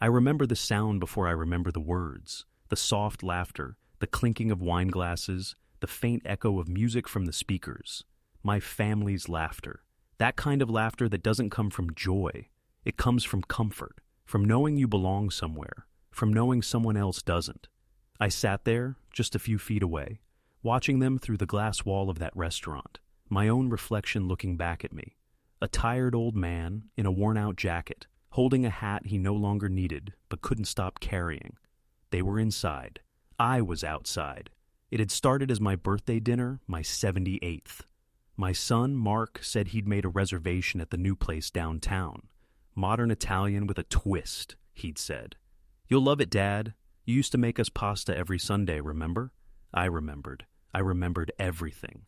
I remember the sound before I remember the words, the soft laughter, the clinking of wine glasses, the faint echo of music from the speakers. My family's laughter. That kind of laughter that doesn't come from joy. It comes from comfort, from knowing you belong somewhere, from knowing someone else doesn't. I sat there, just a few feet away, watching them through the glass wall of that restaurant, my own reflection looking back at me. A tired old man in a worn-out jacket, holding a hat he no longer needed but couldn't stop carrying. They were inside. I was outside. It had started as my birthday dinner, my 78th. My son, Mark, said he'd made a reservation at the new place downtown. Modern Italian with a twist, he'd said. "You'll love it, Dad. You used to make us pasta every Sunday, remember?" I remembered. I remembered everything.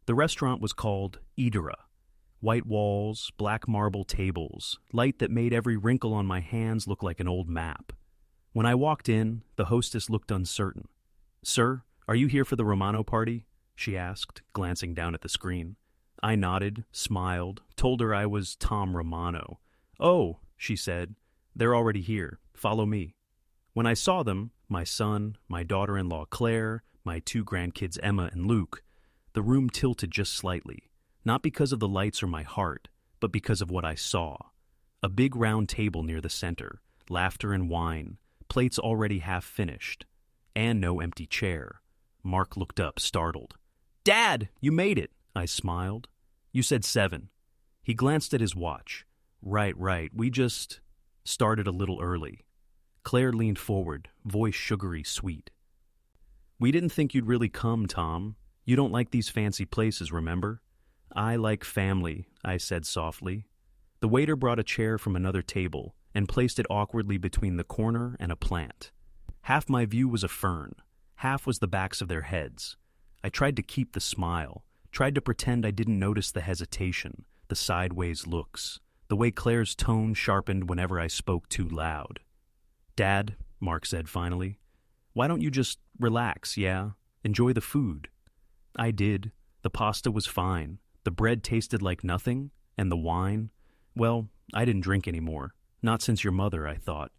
The restaurant was called Idera. White walls, black marble tables, light that made every wrinkle on my hands look like an old map. When I walked in, the hostess looked uncertain. "Sir, are you here for the Romano party?" she asked, glancing down at the screen. I nodded, smiled, told her I was Tom Romano. "Oh," she said, "they're already here. Follow me." When I saw them, my son, my daughter-in-law Claire, my two grandkids Emma and Luke, the room tilted just slightly, not because of the lights or my heart, but because of what I saw. A big round table near the center, laughter and wine, plates already half finished, and no empty chair. Mark looked up, startled. "Dad, you made it!" I smiled. "You said 7. He glanced at his watch. Right, we just started a little early." Claire leaned forward, voice sugary sweet. "We didn't think you'd really come, Tom. You don't like these fancy places, remember?" "I like family," I said softly. The waiter brought a chair from another table and placed it awkwardly between the corner and a plant. Half my view was a fern, half was the backs of their heads. I tried to keep the smile, tried to pretend I didn't notice the hesitation, the sideways looks, the way Claire's tone sharpened whenever I spoke too loud. "Dad," Mark said finally, "why don't you just relax, yeah? Enjoy the food." I did. The pasta was fine. The bread tasted like nothing, and the wine, well, I didn't drink anymore. Not since your mother, I thought.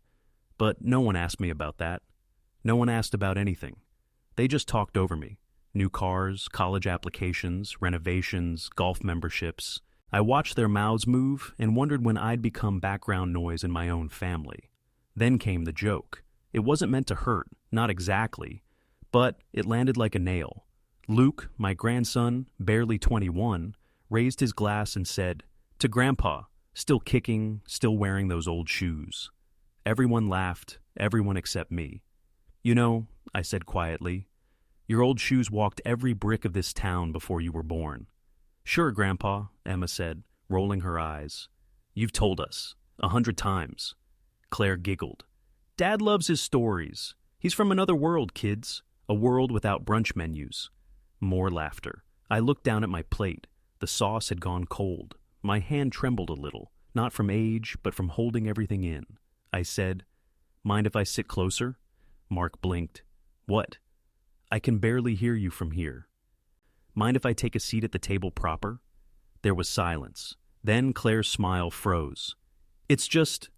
But no one asked me about that. No one asked about anything. They just talked over me. New cars, college applications, renovations, golf memberships. I watched their mouths move and wondered when I'd become background noise in my own family. Then came the joke. It wasn't meant to hurt, not exactly, but it landed like a nail. Luke, my grandson, barely 21, raised his glass and said, "To Grandpa, still kicking, still wearing those old shoes." Everyone laughed, everyone except me. "You know," I said quietly, "your old shoes walked every brick of this town before you were born." "Sure, Grandpa," Emma said, rolling her eyes. "You've told us, 100 times." Claire giggled. "Dad loves his stories. He's from another world, kids. A world without brunch menus." More laughter. I looked down at my plate. The sauce had gone cold. My hand trembled a little, not from age, but from holding everything in. I said, "Mind if I sit closer?" Mark blinked. "What?" "I can barely hear you from here." "Mind if I take a seat at the table proper?" There was silence. Then Claire's smile froze. "It's just,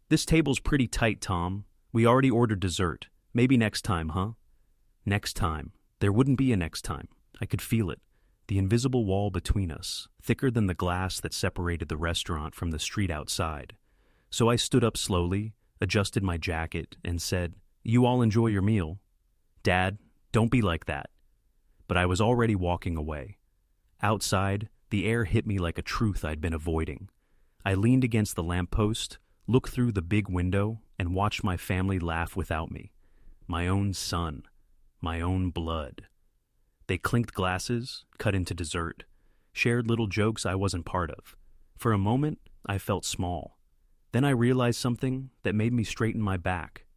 this table's pretty tight, Tom. We already ordered dessert. Maybe next time, huh?" Next time. There wouldn't be a next time. I could feel it. The invisible wall between us, thicker than the glass that separated the restaurant from the street outside. So I stood up slowly, adjusted my jacket, and said, "You all enjoy your meal." "Dad, don't be like that." But I was already walking away. Outside, the air hit me like a truth I'd been avoiding. I leaned against the lamppost, looked through the big window, and watched my family laugh without me. My own son. My own blood. They clinked glasses, cut into dessert, shared little jokes I wasn't part of. For a moment, I felt small. Then I realized something that made me straighten my back.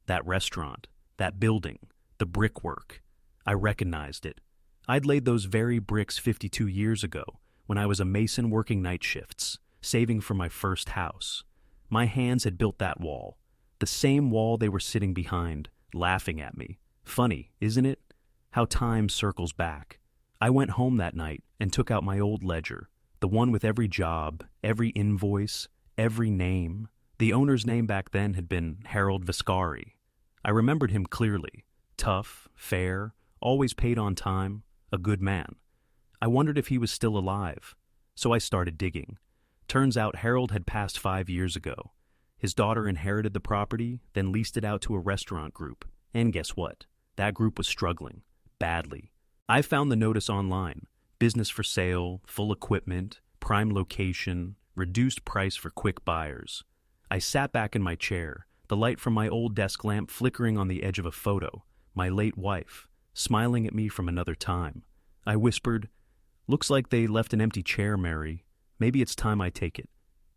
That restaurant, that building, the brickwork. I recognized it. I'd laid those very bricks 52 years ago when I was a mason working night shifts, saving for my first house. My hands had built that wall, the same wall they were sitting behind, laughing at me. Funny, isn't it? How time circles back. I went home that night and took out my old ledger, the one with every job, every invoice, every name, The owner's name back then had been Harold Viscari. I remembered him clearly. Tough, fair, always paid on time, a good man. I wondered if he was still alive, so I started digging. Turns out Harold had passed 5 years ago. His daughter inherited the property, then leased it out to a restaurant group. And guess what? That group was struggling. Badly. I found the notice online. Business for sale, full equipment, prime location, reduced price for quick buyers. I sat back in my chair, the light from my old desk lamp flickering on the edge of a photo, my late wife, smiling at me from another time. I whispered, "Looks like they left an empty chair, Mary. Maybe it's time I take it."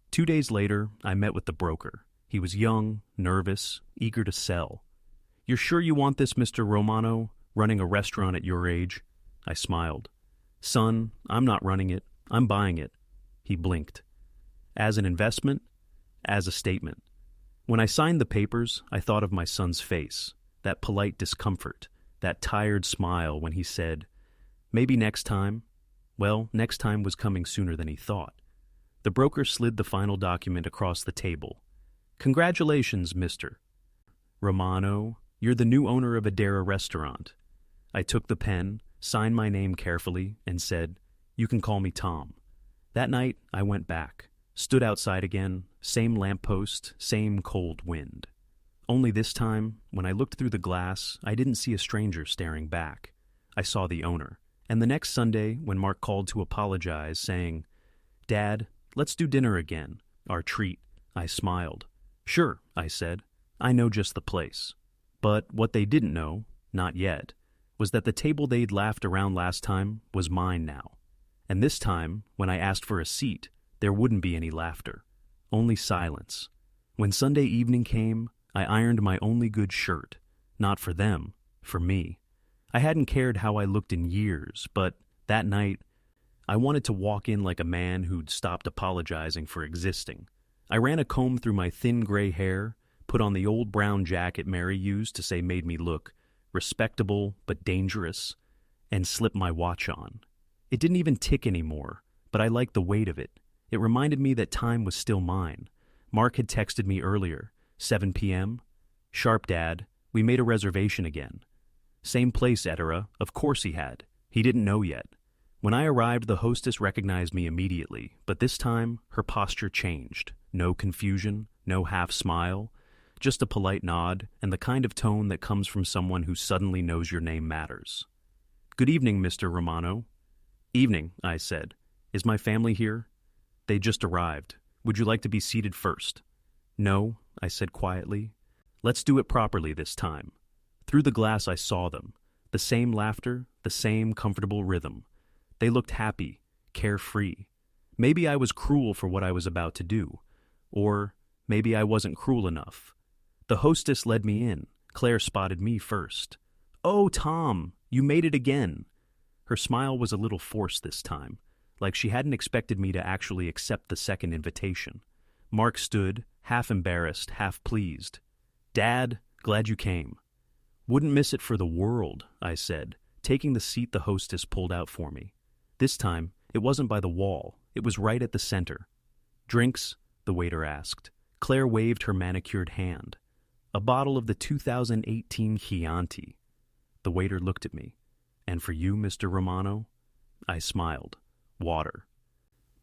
2 days later, I met with the broker. He was young, nervous, eager to sell. "You're sure you want this, Mr. Romano, running a restaurant at your age?" I smiled. "Son, I'm not running it. I'm buying it." He blinked. "As an investment? As a statement." When I signed the papers, I thought of my son's face, that polite discomfort, that tired smile when he said, "Maybe next time." Well, next time was coming sooner than he thought. The broker slid the final document across the table. "Congratulations, Mr. Romano. You're the new owner of Adara Restaurant." I took the pen, signed my name carefully, and said, "You can call me Tom." That night, I went back, stood outside again, same lamppost, same cold wind. Only this time, when I looked through the glass, I didn't see a stranger staring back. I saw the owner. And the next Sunday, when Mark called to apologize, saying, "Dad, let's do dinner again, our treat," I smiled. "Sure," I said. "I know just the place." But what they didn't know, not yet, was that the table they'd laughed around last time was mine now. And this time, when I asked for a seat, there wouldn't be any laughter, only silence. When Sunday evening came, I ironed my only good shirt, not for them, for me. I hadn't cared how I looked in years, but that night, I wanted to walk in like a man who'd stopped apologizing for existing. I ran a comb through my thin gray hair, put on the old brown jacket Mary used to say made me look respectable but dangerous, and slipped my watch on. It didn't even tick anymore, but I liked the weight of it. It reminded me that time was still mine. Mark had texted me earlier, 7 p.m. "Sharp, Dad. We made a reservation again." Same place, Etera. Of course he had. He didn't know yet. When I arrived, the hostess recognized me immediately, but this time, her posture changed. No confusion, no half-smile, just a polite nod and the kind of tone that comes from someone who suddenly knows your name matters. "Good evening, Mr. Romano." "Evening," I said. "Is my family here?" "They just arrived. Would you like to be seated first?" "No," I said quietly. "Let's do it properly this time." Through the glass I saw them. The same laughter, the same comfortable rhythm. They looked happy, carefree. Maybe I was cruel for what I was about to do. Or maybe I wasn't cruel enough. The hostess led me in. Claire spotted me first. "Oh, Tom, you made it again." Her smile was a little forced this time, like she hadn't expected me to actually accept the second invitation. Mark stood, half embarrassed, half pleased. "Dad, glad you came." "Wouldn't miss it for the world," I said, taking the seat the hostess pulled out for me. This time, it wasn't by the wall. It was right at the center. "Drinks?" the waiter asked. Claire waved her manicured hand. "A bottle of the 2018 Chianti." The waiter looked at me. "And for you, Mr. Romano?" I smiled. "Water."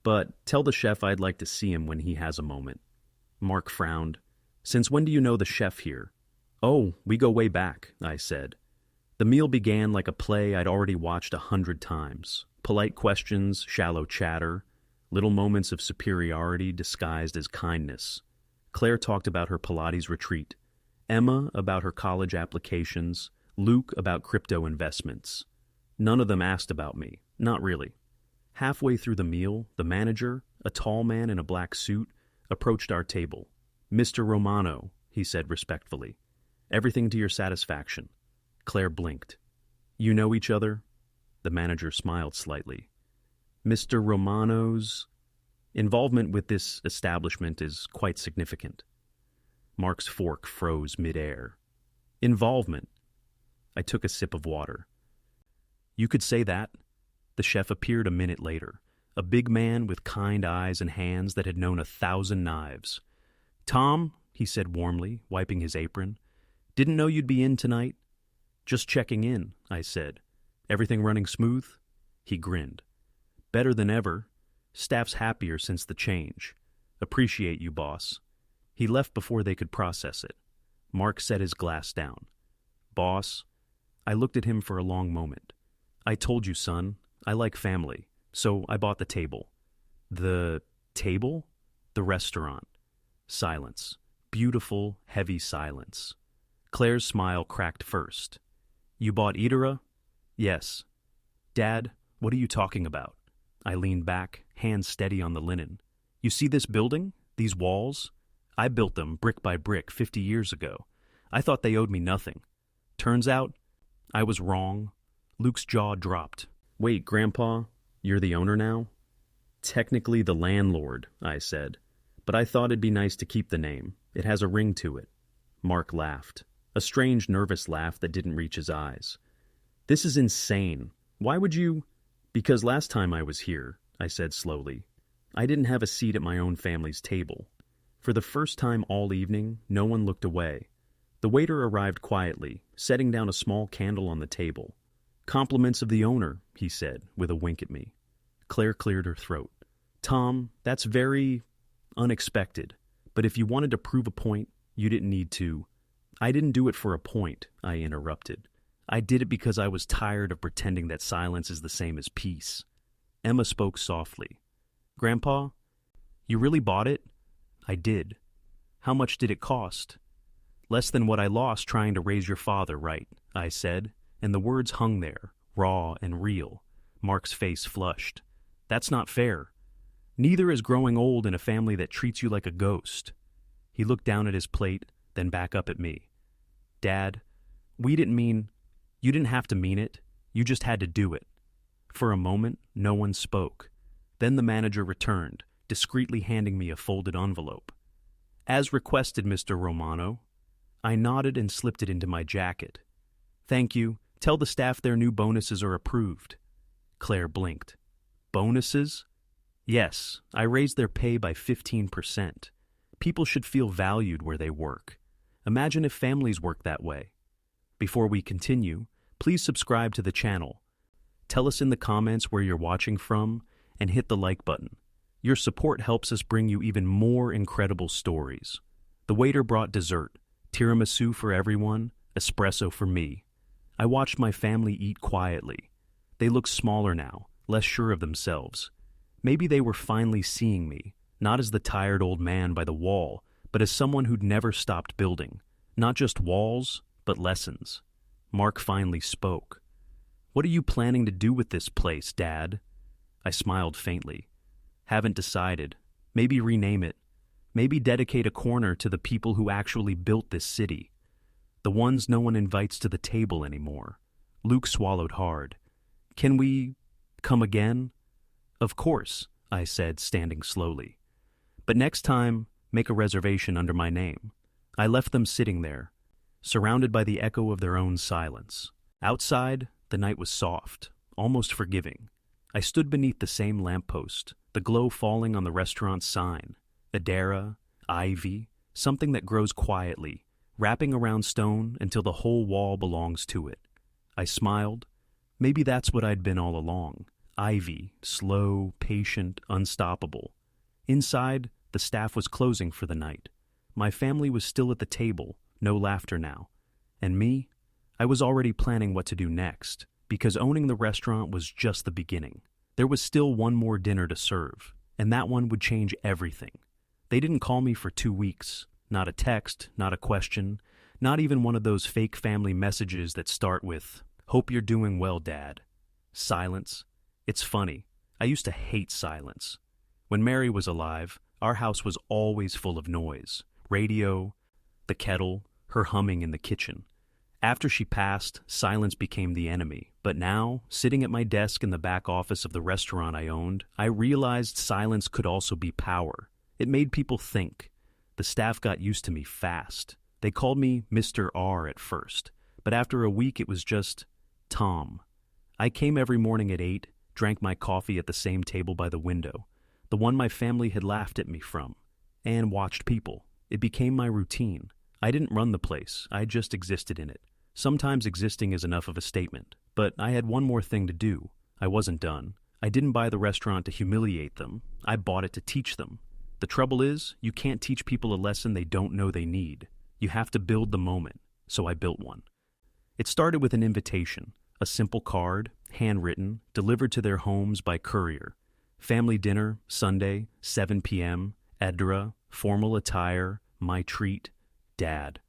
"But tell the chef I'd like to see him when he has a moment." Mark frowned. "Since when do you know the chef here?" "Oh, we go way back," I said. The meal began like a play I'd already watched 100 times. Polite questions, shallow chatter, little moments of superiority disguised as kindness. Claire talked about her Pilates retreat, Emma about her college applications, Luke about crypto investments. None of them asked about me, not really. Halfway through the meal, the manager, a tall man in a black suit, approached our table. "Mr. Romano," he said respectfully. "Everything to your satisfaction." Claire blinked. "You know each other?" The manager smiled slightly. "Mr. Romano's involvement with this establishment is quite significant." Mark's fork froze midair. "Involvement?" I took a sip of water. "You could say that." The chef appeared a minute later, a big man with kind eyes and hands that had known 1,000 knives. "Tom," he said warmly, wiping his apron. "Didn't know you'd be in tonight." "Just checking in," I said. "Everything running smooth?" He grinned. "Better than ever. Staff's happier since the change. Appreciate you, boss." He left before they could process it. Mark set his glass down. "Boss?" I looked at him for a long moment. "I told you, son, I like family, so I bought the table." "The table?" "The restaurant." Silence. Beautiful, heavy silence. Claire's smile cracked first. "You bought Idara?" "Yes." "Dad, what are you talking about?" I leaned back, hands steady on the linen. "You see this building? These walls? I built them brick by brick 50 years ago. I thought they owed me nothing. Turns out, I was wrong." Luke's jaw dropped. "Wait, Grandpa, you're the owner now?" "Technically the landlord," I said. "But I thought it'd be nice to keep the name. It has a ring to it." Mark laughed. A strange, nervous laugh that didn't reach his eyes. "This is insane. Why would you—" "Because last time I was here," I said slowly, "I didn't have a seat at my own family's table." For the first time all evening, no one looked away. The waiter arrived quietly, setting down a small candle on the table. "Compliments of the owner," he said, with a wink at me. Claire cleared her throat. "Tom, that's very unexpected. But if you wanted to prove a point, you didn't need to." "I didn't do it for a point," I interrupted. "I did it because I was tired of pretending that silence is the same as peace." Emma spoke softly. "Grandpa, you really bought it?" "I did." "How much did it cost?" "Less than what I lost trying to raise your father right," I said, and the words hung there, raw and real. Mark's face flushed. "That's not fair. Neither is growing old in a family that treats you like a ghost." He looked down at his plate, then back up at me. "Dad, we didn't mean— you didn't have to mean it. You just had to do it." For a moment, no one spoke. Then the manager returned, discreetly handing me a folded envelope. "As requested, Mr. Romano." I nodded and slipped it into my jacket. "Thank you. Tell the staff their new bonuses are approved." Claire blinked. "Bonuses?" "Yes, I raised their pay by 15%. People should feel valued where they work. Imagine if families worked that way." Before we continue, please subscribe to the channel. Tell us in the comments where you're watching from, and hit the like button. Your support helps us bring you even more incredible stories. The waiter brought dessert, tiramisu for everyone, espresso for me. I watched my family eat quietly. They looked smaller now, less sure of themselves. Maybe they were finally seeing me, not as the tired old man by the wall, but as someone who'd never stopped building. Not just walls, but lessons. Mark finally spoke. "What are you planning to do with this place, Dad?" I smiled faintly. "Haven't decided. Maybe rename it. Maybe dedicate a corner to the people who actually built this city. The ones no one invites to the table anymore." Luke swallowed hard. "Can we come again?" "Of course," I said, standing slowly. "But next time, make a reservation under my name." I left them sitting there, surrounded by the echo of their own silence. Outside, the night was soft, almost forgiving. I stood beneath the same lamppost, the glow falling on the restaurant's sign. Idara, ivy, something that grows quietly, wrapping around stone until the whole wall belongs to it. I smiled. Maybe that's what I'd been all along. Ivy, slow, patient, unstoppable. Inside, the staff was closing for the night. My family was still at the table, no laughter now. And me? I was already planning what to do next, because owning the restaurant was just the beginning. There was still one more dinner to serve, and that one would change everything. They didn't call me for 2 weeks. Not a text, not a question, not even one of those fake family messages that start with, "Hope you're doing well, Dad." Silence. It's funny. I used to hate silence. When Mary was alive, our house was always full of noise. Radio, the kettle, her humming in the kitchen. After she passed, silence became the enemy. But now, sitting at my desk in the back office of the restaurant I owned, I realized silence could also be power. It made people think. The staff got used to me fast. They called me Mr. R at first, but after a week it was just Tom. I came every morning at 8, drank my coffee at the same table by the window, the one my family had laughed at me from, and watched people. It became my routine. I didn't run the place, I just existed in it. Sometimes existing is enough of a statement, but I had one more thing to do. I wasn't done. I didn't buy the restaurant to humiliate them. I bought it to teach them. The trouble is, you can't teach people a lesson they don't know they need. You have to build the moment, so I built one. It started with an invitation, a simple card, handwritten, delivered to their homes by courier. Family dinner, Sunday, 7 p.m., Edra, formal attire, my treat, Dad.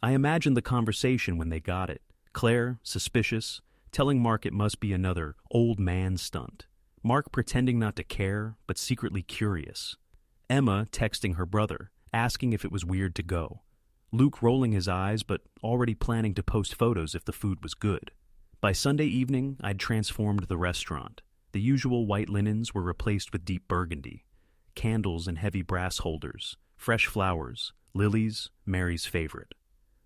I imagined the conversation when they got it. Claire, suspicious, telling Mark it must be another old man stunt. Mark pretending not to care, but secretly curious. Emma texting her brother, asking if it was weird to go. Luke rolling his eyes, but already planning to post photos if the food was good. By Sunday evening, I'd transformed the restaurant. The usual white linens were replaced with deep burgundy. Candles and heavy brass holders, fresh flowers, lilies, Mary's favorite.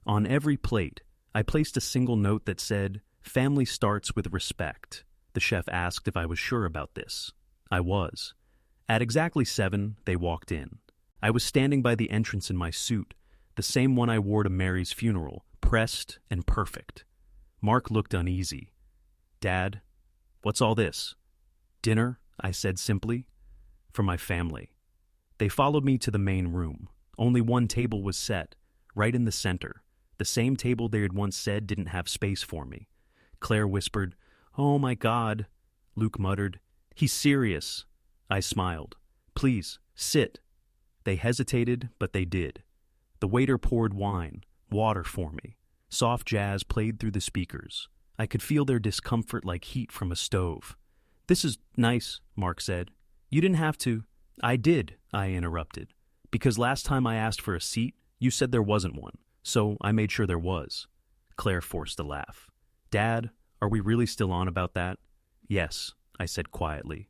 On every plate, I placed a single note that said, "Family starts with respect." The chef asked if I was sure about this. I was. At exactly 7, they walked in. I was standing by the entrance in my suit, the same one I wore to Mary's funeral, pressed and perfect. Mark looked uneasy. "Dad, what's all this?" "Dinner," I said simply. "For my family." They followed me to the main room. Only one table was set, right in the center, the same table they had once said didn't have space for me. Claire whispered, "Oh my God." Luke muttered, "He's serious." I smiled. "Please, sit." They hesitated, but they did. The waiter poured wine, water for me. Soft jazz played through the speakers. I could feel their discomfort like heat from a stove. "This is nice," Mark said. "You didn't have to." "I did," I interrupted. "Because last time I asked for a seat, you said there wasn't one, so I made sure there was." Claire forced a laugh. "Dad, are we really still on about that?" "Yes," I said quietly.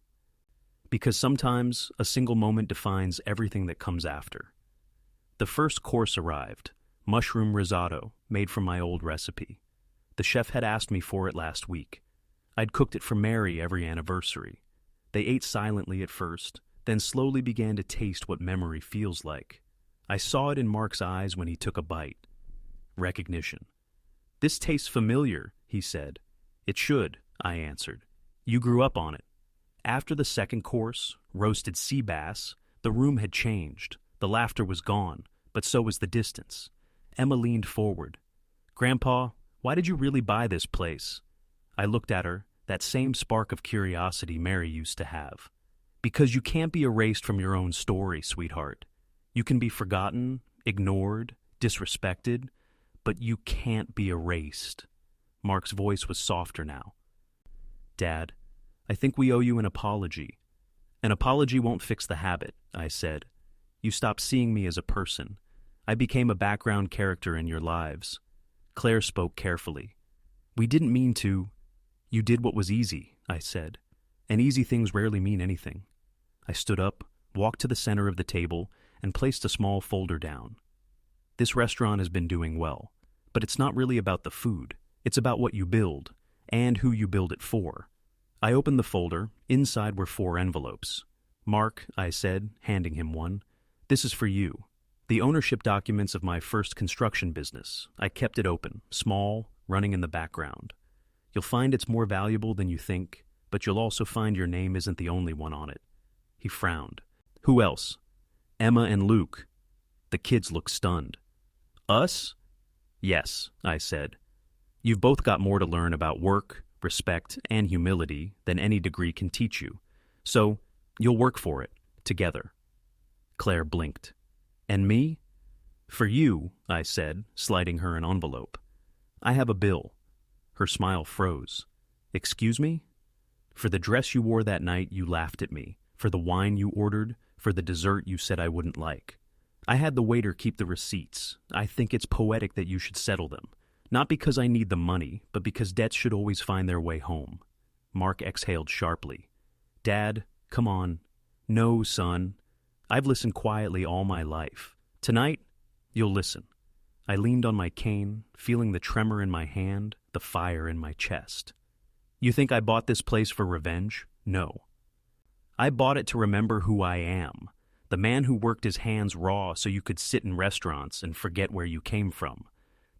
Because sometimes a single moment defines everything that comes after. The first course arrived, mushroom risotto, made from my old recipe. The chef had asked me for it last week. I'd cooked it for Mary every anniversary. They ate silently at first, then slowly began to taste what memory feels like. I saw it in Mark's eyes when he took a bite. Recognition. "This tastes familiar," he said. "It should," I answered. "You grew up on it." After the second course, roasted sea bass, the room had changed. The laughter was gone, but so was the distance. Emma leaned forward. "Grandpa, why did you really buy this place?" I looked at her, that same spark of curiosity Mary used to have. "Because you can't be erased from your own story, sweetheart. You can be forgotten, ignored, disrespected, but you can't be erased." Mark's voice was softer now. "Dad, I think we owe you an apology." "An apology won't fix the habit," I said. "You stopped seeing me as a person. I became a background character in your lives." Claire spoke carefully. "We didn't mean to." "You did what was easy," I said. "And easy things rarely mean anything." I stood up, walked to the center of the table, and placed a small folder down. This restaurant has been doing well, but it's not really about the food. It's about what you build, and who you build it for. I opened the folder. Inside were 4 envelopes. "Mark," I said, handing him one, "this is for you. The ownership documents of my first construction business. I kept it open, small, running in the background. You'll find it's more valuable than you think, but you'll also find your name isn't the only one on it." He frowned. "Who else?" "Emma and Luke." The kids looked stunned. "Us?" "Yes," I said. "You've both got more to learn about work, respect, and humility than any degree can teach you. So, you'll work for it, together." Claire blinked. "And me?" "For you," I said, sliding her an envelope. "I have a bill." Her smile froze. "Excuse me?" "For the dress you wore that night, you laughed at me. For the wine you ordered, for the dessert you said I wouldn't like. I had the waiter keep the receipts. I think it's poetic that you should settle them. Not because I need the money, but because debts should always find their way home." Mark exhaled sharply. "Dad, come on." "No, son. I've listened quietly all my life. Tonight, you'll listen." I leaned on my cane, feeling the tremor in my hand, the fire in my chest. "You think I bought this place for revenge? No. I bought it to remember who I am, The man who worked his hands raw so you could sit in restaurants and forget where you came from.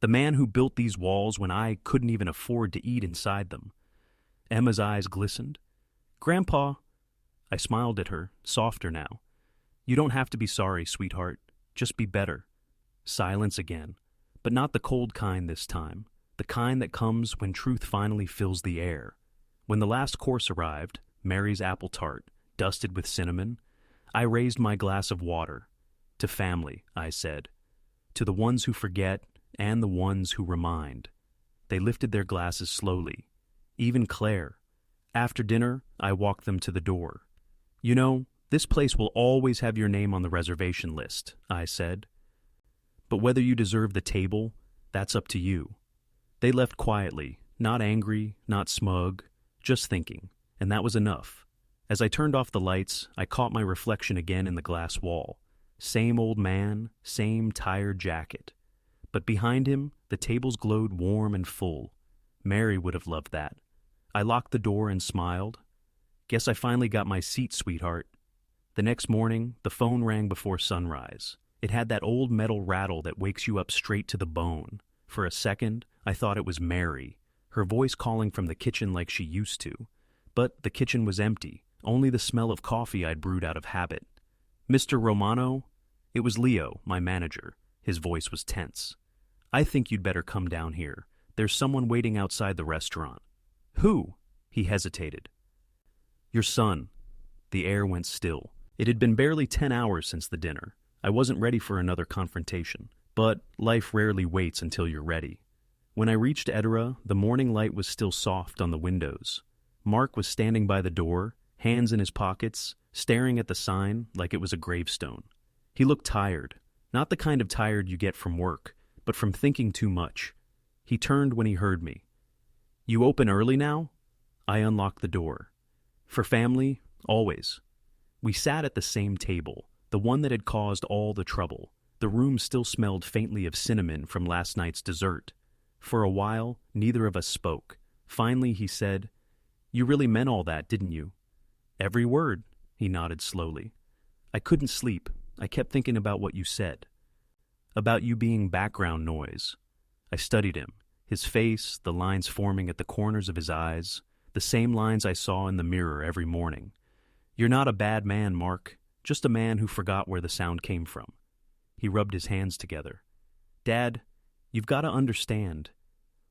The man who built these walls when I couldn't even afford to eat inside them. Emma's eyes glistened. Grandpa, I smiled at her, softer now. You don't have to be sorry, sweetheart. Just be better. Silence again, but not the cold kind this time. The kind that comes when truth finally fills the air. When the last course arrived, Mary's apple tart, dusted with cinnamon, I raised my glass of water. To family, I said. To the ones who forget and the ones who remind. They lifted their glasses slowly. Even Claire. After dinner, I walked them to the door. You know, this place will always have your name on the reservation list, I said. But whether you deserve the table, that's up to you. They left quietly, not angry, not smug, just thinking, and that was enough. As I turned off the lights, I caught my reflection again in the glass wall. Same old man, same tired jacket. But behind him, the tables glowed warm and full. Mary would have loved that. I locked the door and smiled. Guess I finally got my seat, sweetheart. The next morning, the phone rang before sunrise. It had that old metal rattle that wakes you up straight to the bone. For a second, I thought it was Mary, her voice calling from the kitchen like she used to. But the kitchen was empty, only the smell of coffee I'd brewed out of habit. Mr. Romano? It was Leo, my manager. His voice was tense. I think you'd better come down here. There's someone waiting outside the restaurant. Who? He hesitated. Your son. The air went still. It had been barely 10 hours since the dinner. I wasn't ready for another confrontation. But life rarely waits until you're ready. When I reached Edera, the morning light was still soft on the windows. Mark was standing by the door, hands in his pockets, staring at the sign like it was a gravestone. He looked tired, not the kind of tired you get from work, but from thinking too much. He turned when he heard me. You open early now? I unlocked the door. For family, always. We sat at the same table, the one that had caused all the trouble. The room still smelled faintly of cinnamon from last night's dessert. For a while, neither of us spoke. Finally, he said, You really meant all that, didn't you? Every word, he nodded slowly. I couldn't sleep. I kept thinking about what you said. About you being background noise. I studied him, his face, the lines forming at the corners of his eyes, the same lines I saw in the mirror every morning. You're not a bad man, Mark, just a man who forgot where the sound came from. He rubbed his hands together. Dad, you've got to understand.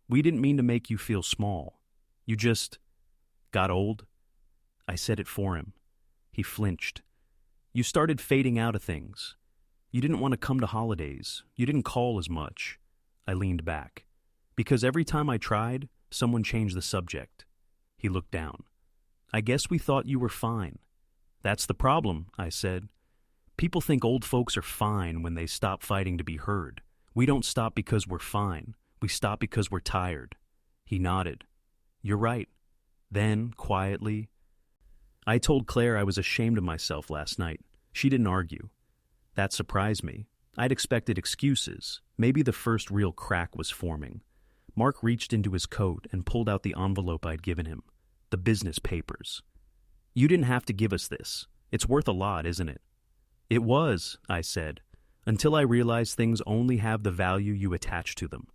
We didn't mean to make you feel small. You just got old. I said it for him. He flinched. You started fading out of things. You didn't want to come to holidays. You didn't call as much. I leaned back. Because every time I tried, someone changed the subject. He looked down. I guess we thought you were fine. That's the problem, I said. People think old folks are fine when they stop fighting to be heard. We don't stop because we're fine. We stop because we're tired. He nodded. You're right. Then, quietly, I told Claire I was ashamed of myself last night. She didn't argue. That surprised me. I'd expected excuses. Maybe the first real crack was forming. Mark reached into his coat and pulled out the envelope I'd given him. The business papers. You didn't have to give us this. It's worth a lot, isn't it? It was, I said, until I realized things only have the value you attach to them.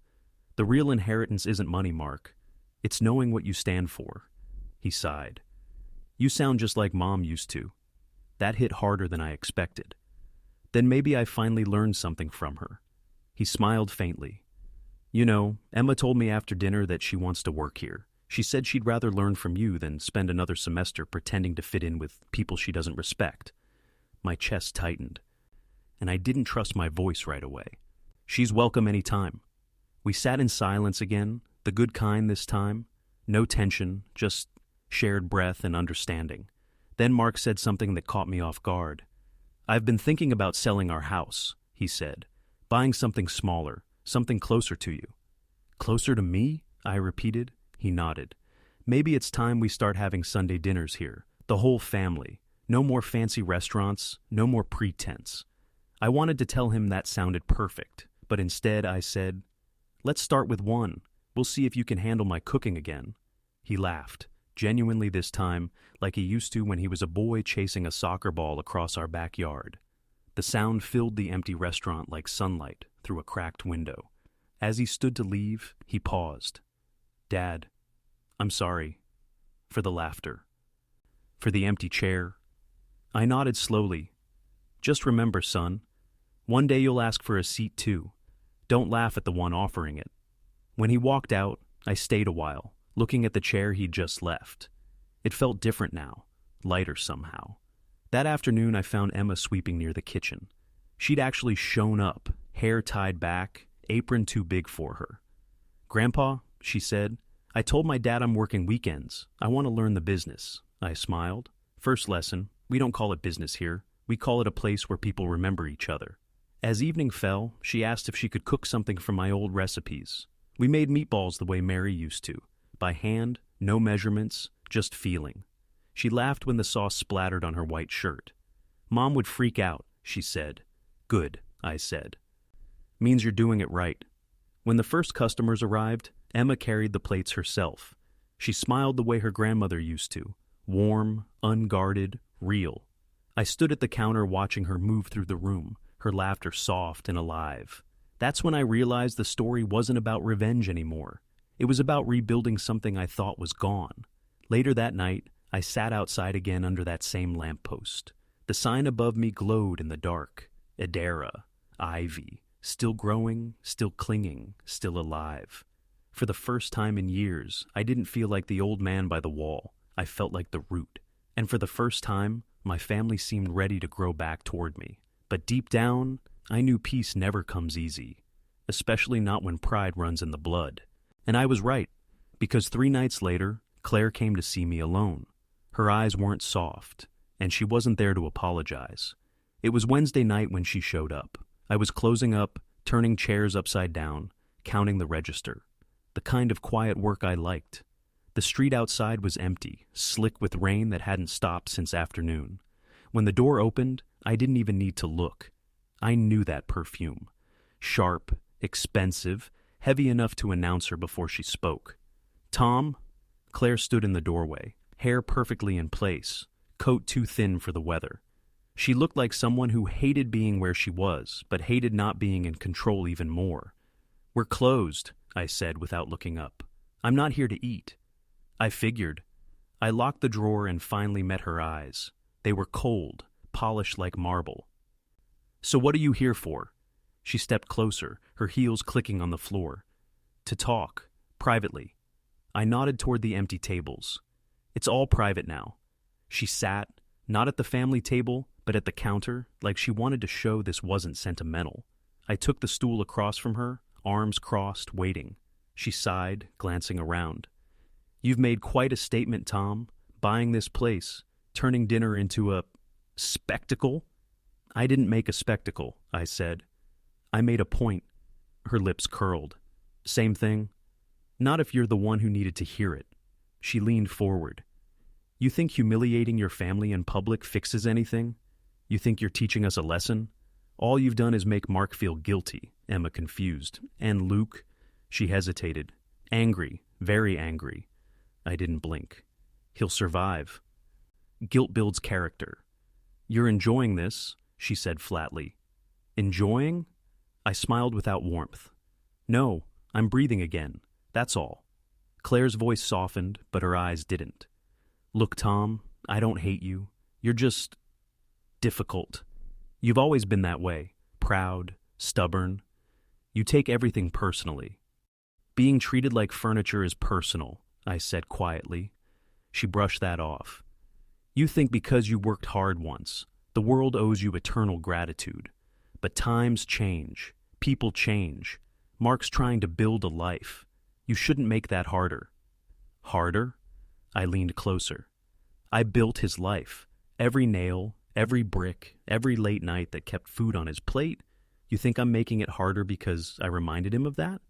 The real inheritance isn't money, Mark. It's knowing what you stand for. He sighed. You sound just like Mom used to. That hit harder than I expected. Then maybe I finally learned something from her. He smiled faintly. You know, Emma told me after dinner that she wants to work here. She said she'd rather learn from you than spend another semester pretending to fit in with people she doesn't respect. My chest tightened, and I didn't trust my voice right away. She's welcome any time. We sat in silence again, the good kind this time. No tension, just shared breath and understanding. Then Mark said something that caught me off guard. I've been thinking about selling our house, he said. Buying something smaller, something closer to you. Closer to me? I repeated. He nodded. Maybe it's time we start having Sunday dinners here, the whole family. No more fancy restaurants, no more pretense. I wanted to tell him that sounded perfect, but instead I said, Let's start with one. We'll see if you can handle my cooking again. He laughed, genuinely this time, like he used to when he was a boy chasing a soccer ball across our backyard. The sound filled the empty restaurant like sunlight through a cracked window. As he stood to leave, he paused. "Dad, I'm sorry." For the laughter. For the empty chair. I nodded slowly. "Just remember, son, one day you'll ask for a seat too. Don't laugh at the one offering it." When he walked out, I stayed a while, looking at the chair he'd just left. It felt different now, lighter somehow. That afternoon, I found Emma sweeping near the kitchen. She'd actually shown up, hair tied back, apron too big for her. "Grandpa," she said, "I told my dad I'm working weekends. I want to learn the business." I smiled. "First lesson, we don't call it business here. We call it a place where people remember each other." As evening fell, she asked if she could cook something from my old recipes. We made meatballs the way Mary used to, by hand, no measurements, just feeling. She laughed when the sauce splattered on her white shirt. "Mom would freak out," she said. "Good," I said. "Means you're doing it right." When the first customers arrived, Emma carried the plates herself. She smiled the way her grandmother used to, warm, unguarded, real. I stood at the counter watching her move through the room, her laughter soft and alive. That's when I realized the story wasn't about revenge anymore. It was about rebuilding something I thought was gone. Later that night, I sat outside again under that same lamppost. The sign above me glowed in the dark. Edera, ivy, still growing, still clinging, still alive. For the first time in years, I didn't feel like the old man by the wall. I felt like the root. And for the first time, my family seemed ready to grow back toward me. But deep down, I knew peace never comes easy, especially not when pride runs in the blood. And I was right, because 3 nights later, Claire came to see me alone. Her eyes weren't soft, and she wasn't there to apologize. It was Wednesday night when she showed up. I was closing up, turning chairs upside down, counting the register. The kind of quiet work I liked. The street outside was empty, slick with rain that hadn't stopped since afternoon. When the door opened, I didn't even need to look. I knew that perfume. Sharp, expensive, heavy enough to announce her before she spoke. "Tom?" Claire stood in the doorway, hair perfectly in place, coat too thin for the weather. She looked like someone who hated being where she was, but hated not being in control even more. "We're closed," I said without looking up. "I'm not here to eat." I figured. I locked the drawer and finally met her eyes. They were cold, polished like marble. "So what are you here for?" She stepped closer, her heels clicking on the floor. "To talk, privately." I nodded toward the empty tables. "It's all private now." She sat, not at the family table, but at the counter, like she wanted to show this wasn't sentimental. I took the stool across from her, arms crossed, waiting. She sighed, glancing around. "You've made quite a statement, Tom, buying this place, turning dinner into a spectacle." "I didn't make a spectacle," I said. "I made a point." Her lips curled. "Same thing?" "Not if you're the one who needed to hear it." She leaned forward. "You think humiliating your family in public fixes anything? You think you're teaching us a lesson? All you've done is make Mark feel guilty," Emma confused. "And Luke?" She hesitated. "Angry, very angry." I didn't blink. "He'll survive." "Guilt builds character." "You're enjoying this," she said flatly. "Enjoying?" I smiled without warmth. "No, I'm breathing again. That's all." Claire's voice softened, but her eyes didn't. "Look, Tom, I don't hate you. You're just difficult. You've always been that way, proud, stubborn. You take everything personally." "Being treated like furniture is personal," I said quietly. She brushed that off. "You think because you worked hard once, the world owes you eternal gratitude. But times change. People change. Mark's trying to build a life. You shouldn't make that harder." "Harder?" I leaned closer. "I built his life. Every nail, every brick, every late night that kept food on his plate. You think I'm making it harder because I reminded him of that?"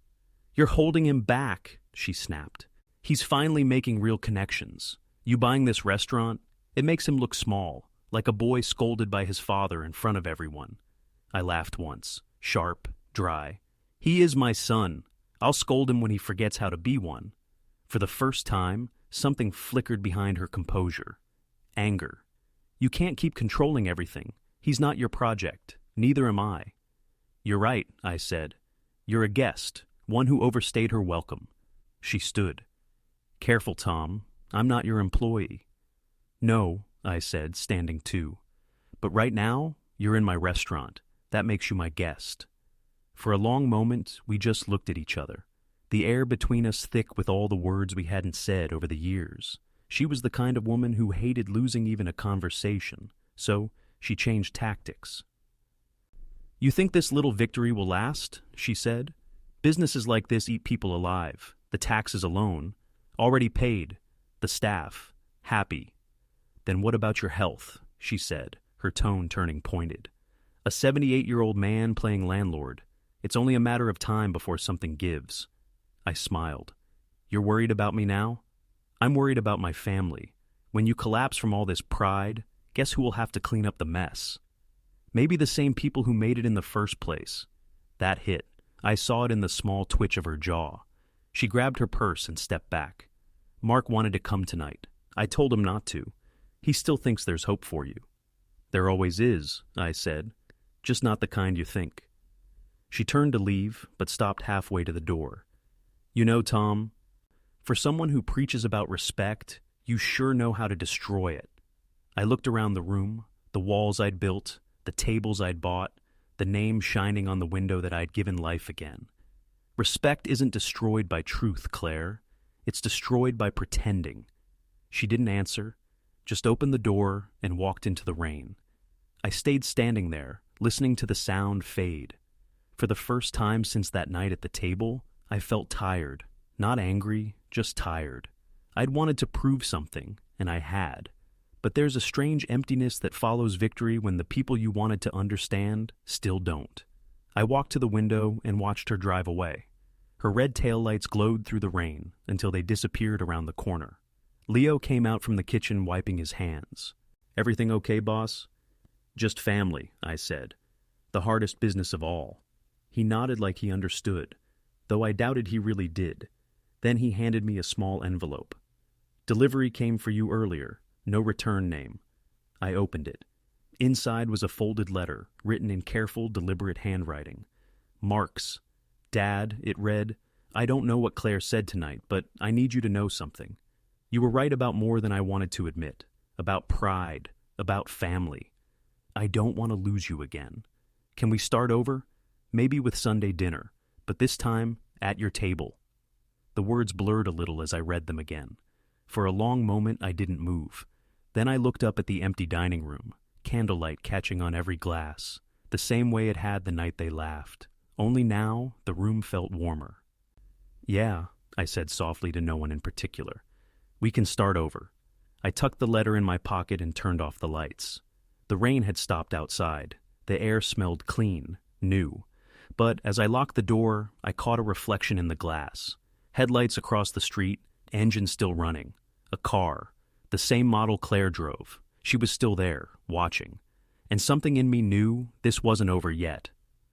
"You're holding him back," she snapped. "He's finally making real connections. You buying this restaurant, it makes him look small, like a boy scolded by his father in front of everyone." I laughed once, sharp, dry. "He is my son. I'll scold him when he forgets how to be one." For the first time, something flickered behind her composure. Anger. "You can't keep controlling everything. He's not your project. Neither am I. You're right, I said. You're a guest, one who overstayed her welcome. She stood. Careful, Tom. I'm not your employee. No, I said, standing too. But right now, you're in my restaurant. That makes you my guest. For a long moment, we just looked at each other, the air between us thick with all the words we hadn't said over the years. She was the kind of woman who hated losing even a conversation, so she changed tactics. You think this little victory will last? She said. Businesses like this eat people alive. The taxes alone. Already paid. The staff. Happy. Then what about your health? She said, her tone turning pointed. A 78-year-old man playing landlord. It's only a matter of time before something gives. I smiled. You're worried about me now? I'm worried about my family. When you collapse from all this pride, guess who will have to clean up the mess? Maybe the same people who made it in the first place. That hit. I saw it in the small twitch of her jaw. She grabbed her purse and stepped back. Mark wanted to come tonight. I told him not to. He still thinks there's hope for you. There always is, I said. Just not the kind you think. She turned to leave, but stopped halfway to the door. You know, Tom, for someone who preaches about respect, you sure know how to destroy it. I looked around the room, the walls I'd built, the tables I'd bought, the name shining on the window that I'd given life again. Respect isn't destroyed by truth, Claire. It's destroyed by pretending. She didn't answer, just opened the door and walked into the rain. I stayed standing there, listening to the sound fade. For the first time since that night at the table, I felt tired. Not angry, just tired. I'd wanted to prove something, and I had. But there's a strange emptiness that follows victory when the people you wanted to understand still don't. I walked to the window and watched her drive away. Her red taillights glowed through the rain until they disappeared around the corner. Leo came out from the kitchen wiping his hands. Everything okay, boss? Just family, I said. The hardest business of all. He nodded like he understood, though I doubted he really did. Then he handed me a small envelope. Delivery came for you earlier. No return name. I opened it. Inside was a folded letter, written in careful, deliberate handwriting. Mark's. Dad, it read, I don't know what Claire said tonight, but I need you to know something. You were right about more than I wanted to admit. About pride. About family. I don't want to lose you again. Can we start over? Maybe with Sunday dinner, but this time at your table. The words blurred a little as I read them again. For a long moment I didn't move. Then I looked up at the empty dining room, candlelight catching on every glass, the same way it had the night they laughed. Only now the room felt warmer. Yeah, I said softly to no one in particular. We can start over. I tucked the letter in my pocket and turned off the lights. The rain had stopped outside. The air smelled clean, new. But as I locked the door, I caught a reflection in the glass. Headlights across the street, engine still running. A car. The same model Claire drove. She was still there, watching. And something in me knew this wasn't over yet.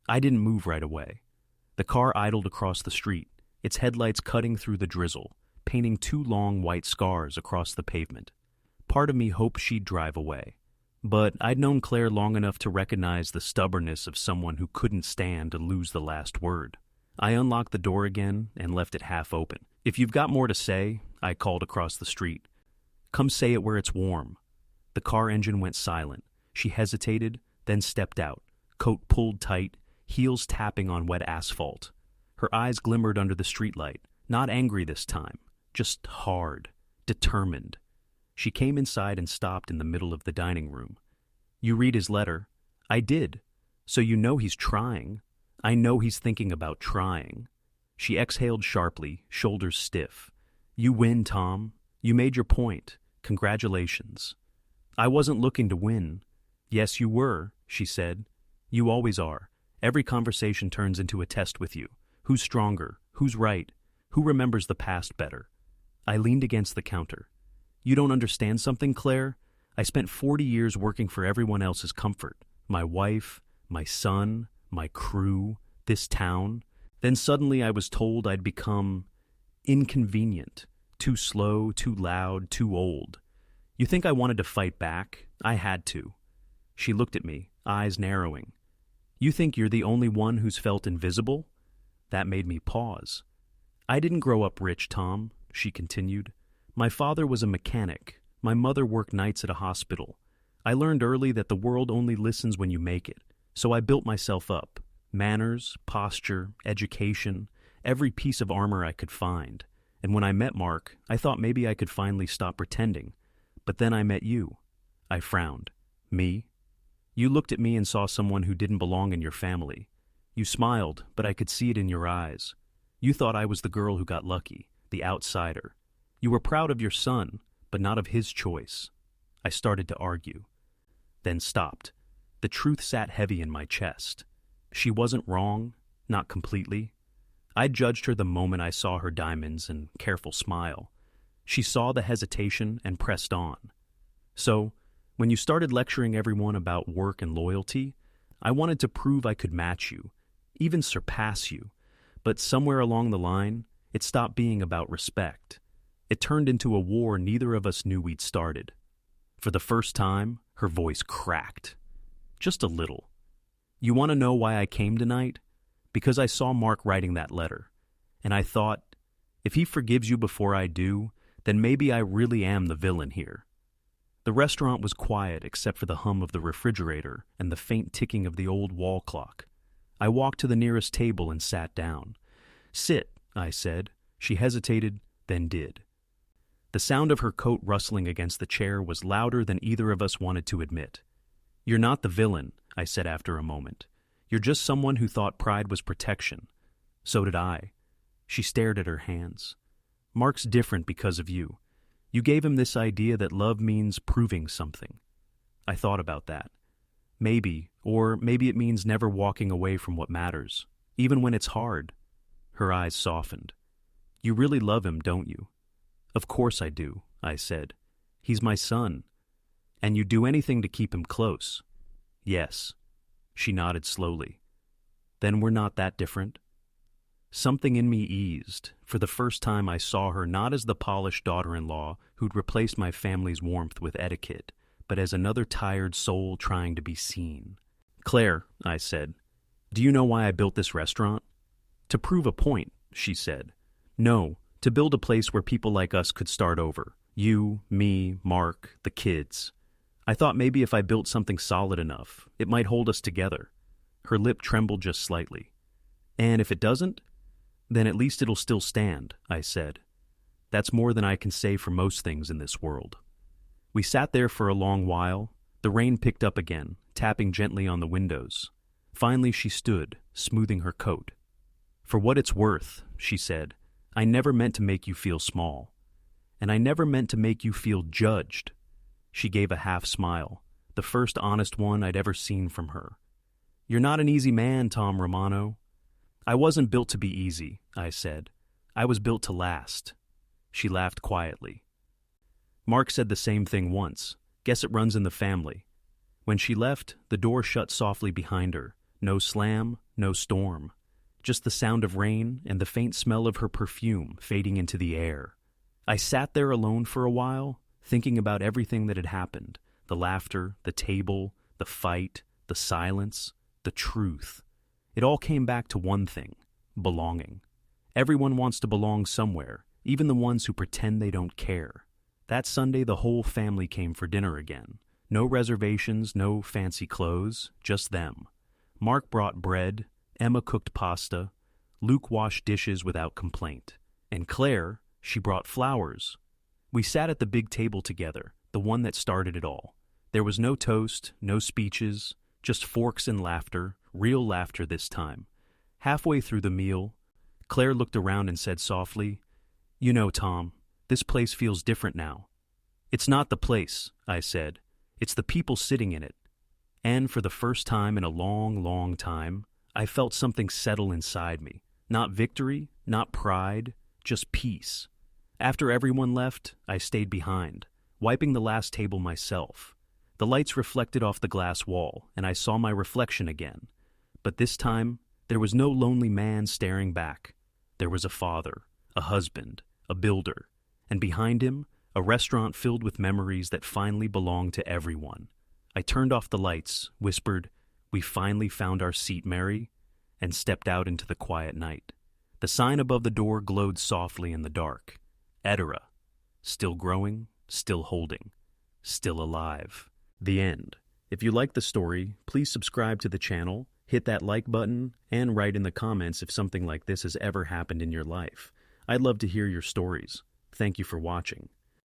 I didn't move right away. The car idled across the street, its headlights cutting through the drizzle, painting two long white scars across the pavement. Part of me hoped she'd drive away. But I'd known Claire long enough to recognize the stubbornness of someone who couldn't stand to lose the last word. I unlocked the door again and left it half open. If you've got more to say, I called across the street. Come say it where it's warm. The car engine went silent. She hesitated, then stepped out, coat pulled tight, heels tapping on wet asphalt. Her eyes glimmered under the streetlight, not angry this time, just hard, determined. She came inside and stopped in the middle of the dining room. You read his letter? I did. So you know he's trying. I know he's thinking about trying. She exhaled sharply, shoulders stiff. You win, Tom. You made your point. Congratulations. I wasn't looking to win. Yes, you were, she said. You always are. Every conversation turns into a test with you. Who's stronger? Who's right? Who remembers the past better? I leaned against the counter. You don't understand something, Claire? I spent 40 years working for everyone else's comfort. My wife, my son, my crew, this town. Then suddenly I was told I'd become inconvenient, too slow, too loud, too old. You think I wanted to fight back? I had to. She looked at me, eyes narrowing. You think you're the only one who's felt invisible? That made me pause. I didn't grow up rich, Tom, she continued. My father was a mechanic. My mother worked nights at a hospital. I learned early that the world only listens when you make it, so I built myself up. Manners, posture, education, every piece of armor I could find. And when I met Mark, I thought maybe I could finally stop pretending. But then I met you. I frowned. Me? You looked at me and saw someone who didn't belong in your family. You smiled, but I could see it in your eyes. You thought I was the girl who got lucky, the outsider. You were proud of your son, but not of his choice. I started to argue, then stopped. The truth sat heavy in my chest. She wasn't wrong, not completely. I judged her the moment I saw her diamonds and careful smile. She saw the hesitation and pressed on. So, when you started lecturing everyone about work and loyalty, I wanted to prove I could match you, even surpass you. But somewhere along the line, it stopped being about respect. It turned into a war neither of us knew we'd started. For the first time, her voice cracked. Just a little. You want to know why I came tonight? Because I saw Mark writing that letter. And I thought, if he forgives you before I do, then maybe I really am the villain here. The restaurant was quiet except for the hum of the refrigerator and the faint ticking of the old wall clock. I walked to the nearest table and sat down. Sit, I said. She hesitated, then did. The sound of her coat rustling against the chair was louder than either of us wanted to admit. You're not the villain, I said after a moment. You're just someone who thought pride was protection. So did I. She stared at her hands. Mark's different because of you. You gave him this idea that love means proving something. I thought about that. Maybe it means never walking away from what matters, even when it's hard. Her eyes softened. You really love him, don't you? Of course I do, I said. He's my son. And you'd do anything to keep him close. Yes. She nodded slowly. Then we're not that different. Something in me eased. For the first time I saw her not as the polished daughter-in-law who'd replaced my family's warmth with etiquette, but as another tired soul trying to be seen. Claire, I said, do you know why I built this restaurant? To prove a point, she said. No, to build a place where people like us could start over. You, me, Mark, the kids. I thought maybe if I built something solid enough, it might hold us together. Her lip trembled just slightly. And if it doesn't, then at least it'll still stand, I said. That's more than I can say for most things in this world. We sat there for a long while. The rain picked up again, tapping gently on the windows. Finally she stood, smoothing her coat. For what it's worth, she said, I never meant to make you feel small. And I never meant to make you feel judged. She gave a half smile, the first honest one I'd ever seen from her. You're not an easy man, Tom Romano. I wasn't built to be easy, I said. I was built to last. She laughed quietly. Mark said the same thing once. Guess it runs in the family. When she left, the door shut softly behind her. No slam, no storm. Just the sound of rain and the faint smell of her perfume fading into the air. I sat there alone for a while, thinking about everything that had happened. The laughter, the table, the fight, the silence, the truth. It all came back to one thing, belonging. Everyone wants to belong somewhere, even the ones who pretend they don't care. That Sunday, the whole family came for dinner again. No reservations, no fancy clothes, just them. Mark brought bread, Emma cooked pasta, Luke washed dishes without complaint. And Claire, she brought flowers. We sat at the big table together, the one that started it all. There was no toast, no speeches, just forks and laughter, real laughter this time. Halfway through the meal, Claire looked around and said softly, You know, Tom, this place feels different now. It's not the place, I said. It's the people sitting in it. And for the first time in a long, long time, I felt something settle inside me. Not victory, not pride, just peace. After everyone left, I stayed behind, wiping the last table myself. The lights reflected off the glass wall, and I saw my reflection again. But this time, there was no lonely man staring back. There was a father, a husband, a builder, and behind him, a restaurant filled with memories that finally belonged to everyone. I turned off the lights, whispered, "We finally found our seat, Mary," and stepped out into the quiet night. The sign above the door glowed softly in the dark. Etera. Still growing, still holding, still alive. The end. If you like the story, please subscribe to the channel, hit that like button, and write in the comments if something like this has ever happened in your life. I'd love to hear your stories. Thank you for watching.